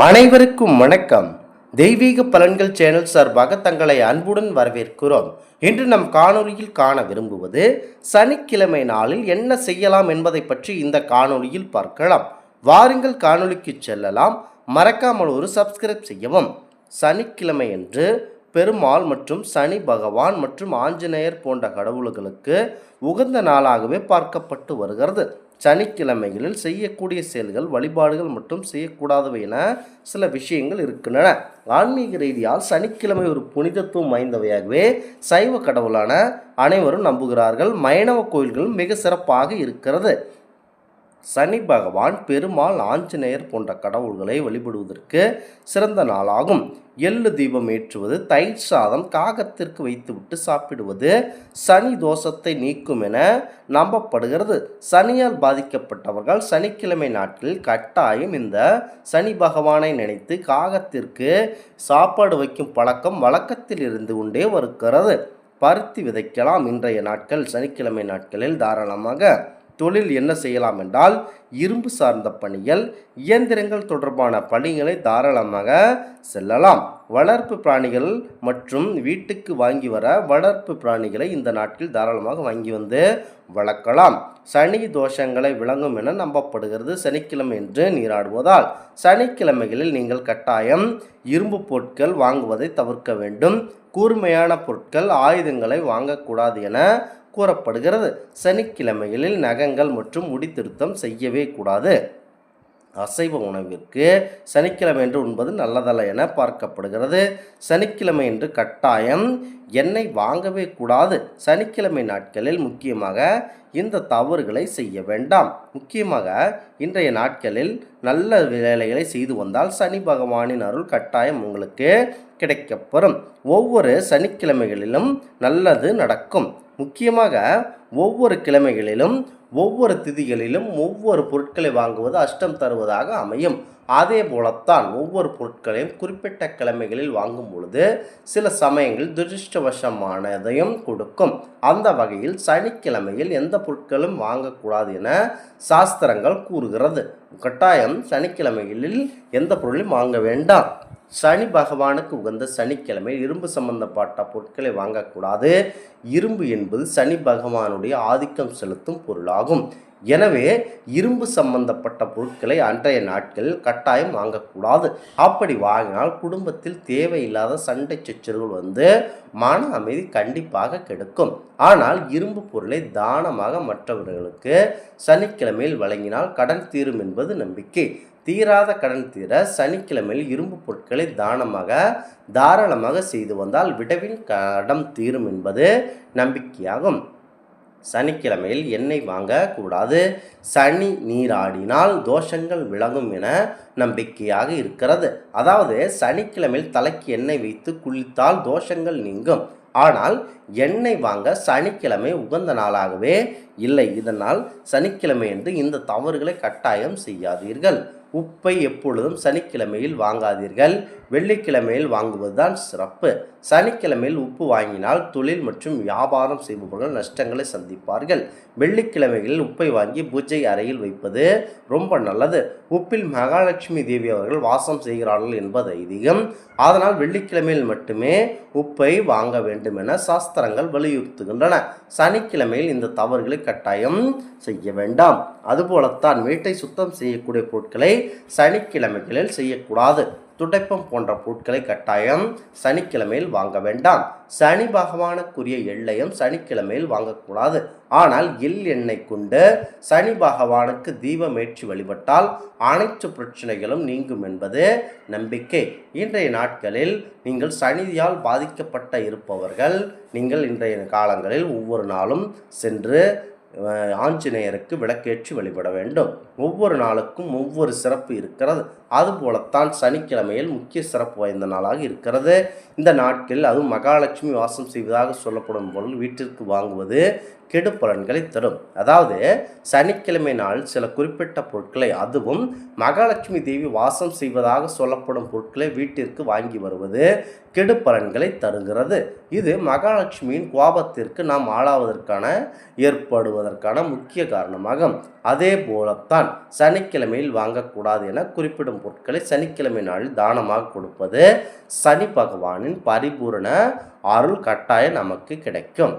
அனைவருக்கும் வணக்கம். தெய்வீக பலன்கள் சேனல் சார்பாக தங்களை அன்புடன் வரவேற்கிறோம். இன்று நம் காணொளியில் காண விரும்புவது சனிக்கிழமை நாளில் என்ன செய்யலாம் என்பதை பற்றி இந்த காணொளியில் பார்க்கலாம். வாருங்கள் காணொளிக்கு செல்லலாம். மறக்காமல் ஒரு சப்ஸ்கிரைப் செய்யவும். சனிக்கிழமை என்று பெருமாள் மற்றும் சனி பகவான் மற்றும் ஆஞ்சநேயர் போன்ற கடவுள்களுக்கு உகந்த நாளாகவே பார்க்கப்பட்டு வருகிறது. சனிக்கிழமைகளில் செய்யக்கூடிய செயல்கள், வழிபாடுகள் மற்றும் செய்யக்கூடாதவை என சில விஷயங்கள் இருக்கின்றன. ஆன்மீக ரீதியால் சனிக்கிழமை ஒரு புனிதத்துவம் வாய்ந்தவையாகவே சைவ கடவுளான அனைவரும் நம்புகிறார்கள். வைணவ கோயில்கள் மிக சிறப்பாக இருக்கிறது. சனி பகவான், பெருமாள், ஆஞ்சநேயர் போன்ற கடவுள்களை வழிபடுவதற்கு சிறந்த நாளாகும். எள்ளு தீபம் ஏற்றுவது, தயிர் சாதம் காகத்திற்கு வைத்துவிட்டு சாப்பிடுவது சனி தோஷத்தை நீக்கும் என நம்பப்படுகிறது. சனியால் பாதிக்கப்பட்டவர்கள் சனிக்கிழமை நாட்களில் கட்டாயம் இந்த சனி பகவானை நினைத்து காகத்திற்கு சாப்பாடு வைக்கும் பழக்கம் வழக்கத்தில் இருந்து கொண்டே வருகிறது. பருத்தி விதைக்கலாம். இன்றைய நாட்கள் சனிக்கிழமை நாட்களில் தாராளமாக தொழில் என்ன செய்யலாம் என்றால், இரும்பு சார்ந்த பணிகள், இயந்திரங்கள் தொடர்பான பணிகளை தாராளமாக செல்லலாம். வளர்ப்பு பிராணிகள் மற்றும் வீட்டுக்கு வாங்கி வர வளர்ப்பு பிராணிகளை இந்த நாட்டில் தாராளமாக வாங்கி வந்து வளர்க்கலாம். சனி தோஷங்களை விளங்கும் என நம்பப்படுகிறது. சனிக்கிழமை என்று நீராடுவதால் சனிக்கிழமைகளில் நீங்கள் கட்டாயம் இரும்பு பொருட்கள் வாங்குவதை தவிர்க்க வேண்டும். கூர்மையான பொருட்கள், ஆயுதங்களை வாங்கக்கூடாது என கூறப்படுகிறது. சனிக்கிழமைகளில் நகங்கள் மற்றும் முடி திருத்தம் செய்யவே கூடாது. அசைவ உணவிற்கு சனிக்கிழமை என்று உண்பது நல்லதல்ல என பார்க்கப்படுகிறது. சனிக்கிழமை என்று கட்டாயம் எண்ணெய் வாங்கவே கூடாது. சனிக்கிழமை நாட்களில் முக்கியமாக இந்த தவறுகளை செய்ய வேண்டாம். முக்கியமாக இன்றைய நாட்களில் நல்ல வேலைகளை செய்து வந்தால் சனி பகவானின் அருள் கட்டாயம் உங்களுக்கு கிடைக்கப்பெறும். ஒவ்வொரு சனிக்கிழமைகளிலும் நல்லது நடக்கும். முக்கியமாக ஒவ்வொரு கிழமைகளிலும் ஒவ்வொரு திதிகளிலும் ஒவ்வொரு பொருட்களை வாங்குவது அஷ்டம் தருவதாக அமையும். அதே போலத்தான் ஒவ்வொரு பொருட்களையும் குறிப்பிட்ட கிழமைகளில் வாங்கும் பொழுது சில சமயங்கள் துரதிர்ஷ்டவசமானதையும் கொடுக்கும். அந்த வகையில் சனிக்கிழமையில் எந்த பொருட்களும் வாங்கக்கூடாது என சாஸ்திரங்கள் கூறுகிறது. கட்டாயம் சனிக்கிழமைகளில் எந்த பொருளையும் வாங்க வேண்டாம். சனி பகவானுக்கு உகந்த சனிக்கிழமை இரும்பு சம்பந்தப்பட்ட பொருட்களை வாங்கக்கூடாது. இரும்பு என்பது சனி பகவானுடைய ஆதிக்கம் செலுத்தும் பொருளாகும். எனவே இரும்பு சம்பந்தப்பட்ட பொருட்களை அன்றைய நாட்களில் கட்டாயம் வாங்கக்கூடாது. அப்படி வாங்கினால் குடும்பத்தில் தேவையில்லாத சண்டை சச்சரவுகள் வந்து மன அமைதி கண்டிப்பாக கெடுக்கும். ஆனால் இரும்பு பொருளை தானமாக மற்றவர்களுக்கு சனிக்கிழமையில் வழங்கினால் கடன் தீரும் என்பது நம்பிக்கை. தீராத கடன் தீர சனிக்கிழமையில் இரும்பு பொருட்களை தாராளமாக செய்து வந்தால் விடவின் கடன் தீரும் என்பது நம்பிக்கையாகும். சனிக்கிழமையில் எண்ணெய் வாங்கக்கூடாது. சனி நீராடினால் தோஷங்கள் விலகும் என நம்பிக்கையாக இருக்கிறது. அதாவது சனிக்கிழமையில் தலைக்கு எண்ணெய் வைத்து குளித்தால் தோஷங்கள் நீங்கும். ஆனால் எண்ணெய் வாங்க சனிக்கிழமை உகந்த நாளாகவே இல்லை. இதனால் சனிக்கிழமை என்று இந்த தவறுகளை கட்டாயம் செய்யாதீர்கள். உப்பை எப்பொழுதும் சனிக்கிழமையில் வாங்காதீர்கள். வெள்ளிக்கிழமையில் வாங்குவதுதான் சிறப்பு. சனிக்கிழமையில் உப்பு வாங்கினால் தொழில் மற்றும் வியாபாரம் செய்பவர்கள் நஷ்டங்களை சந்திப்பார்கள். வெள்ளிக்கிழமைகளில் உப்பை வாங்கி பூஜை அறையில் வைப்பது ரொம்ப நல்லது. உப்பில் மகாலட்சுமி தேவி அவர்கள் வாசம் செய்கிறார்கள் என்பது ஐதீகம். அதனால் வெள்ளிக்கிழமையில் மட்டுமே உப்பை வாங்க வேண்டும் என சாஸ்திரங்கள் வலியுறுத்துகின்றன. சனிக்கிழமையில் இந்த தவறுகளை கட்டாயம் செய்ய வேண்டாம். அதுபோலத்தான் வீட்டை சுத்தம் செய்யக்கூடிய பொருட்களை சனிக்கிழமைகளில் செய்யக்கூடாது. துடைப்பம் போன்ற பொருட்களை கட்டாயம் சனிக்கிழமையில் வாங்க வேண்டாம். சனி பகவானுக்குரிய எள்ளையும் சனிக்கிழமையில் வாங்கக்கூடாது. ஆனால் எண்ணெய் கொண்டு சனி பகவானுக்கு தீபம் ஏற்றி வழிபட்டால் அனைத்து பிரச்சனைகளும் நீங்கும் என்பது நம்பிக்கை. இன்றைய நாட்களில் நீங்கள் சனியால் பாதிக்கப்பட்ட இருப்பவர்கள் நீங்கள் இன்றைய காலங்களில் ஒவ்வொரு நாளும் சென்று ஆஞ்சநேயருக்கு விளக்கேற்றி வழிபட வேண்டும். ஒவ்வொரு நாளுக்கும் ஒவ்வொரு சிறப்பு இருக்கிறது. அதுபோலத்தான் சனிக்கிழமையில் முக்கிய சிறப்பு வாய்ந்த நாளாக இருக்கிறது. இந்த நாட்களில் அதுவும் மகாலட்சுமி வாசம் செய்வதாக சொல்லப்படும் பொருள் வீட்டிற்கு வாங்குவது கெடு பலன்களை தரும். அதாவது சனிக்கிழமை நாள் சில குறிப்பிட்ட பொருட்களை, அதுவும் மகாலட்சுமி தேவி வாசம் செய்வதாக சொல்லப்படும் பொருட்களை வீட்டிற்கு வாங்கி வருவது கெடு பலன்களை தருகிறது. இது மகாலட்சுமியின் கோபத்திற்கு நாம் ஆளாவதற்கான ஏற்படுவதற்கான முக்கிய காரணமாகும். அதே போலத்தான் சனிக்கிழமையில் வாங்கக்கூடாது என குறிப்பிடும் பொருட்களை சனிக்கிழமை நாளில் தானமாக கொடுப்பது சனி பகவானின் பரிபூரண அருள் கட்டாயம் நமக்கு கிடைக்கும்.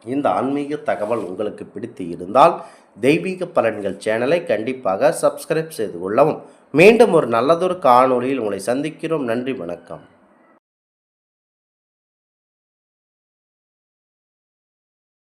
இந்த ஆன்மீக தகவல் உங்களுக்கு பிடித்து இருந்தால் தெய்வீக பலன்கள் சேனலை கண்டிப்பாக சப்ஸ்கிரைப் செய்து கொள்ளவும். மீண்டும் ஒரு நல்லதொரு காணொளியில் உங்களை சந்திக்கிறோம். நன்றி, வணக்கம்.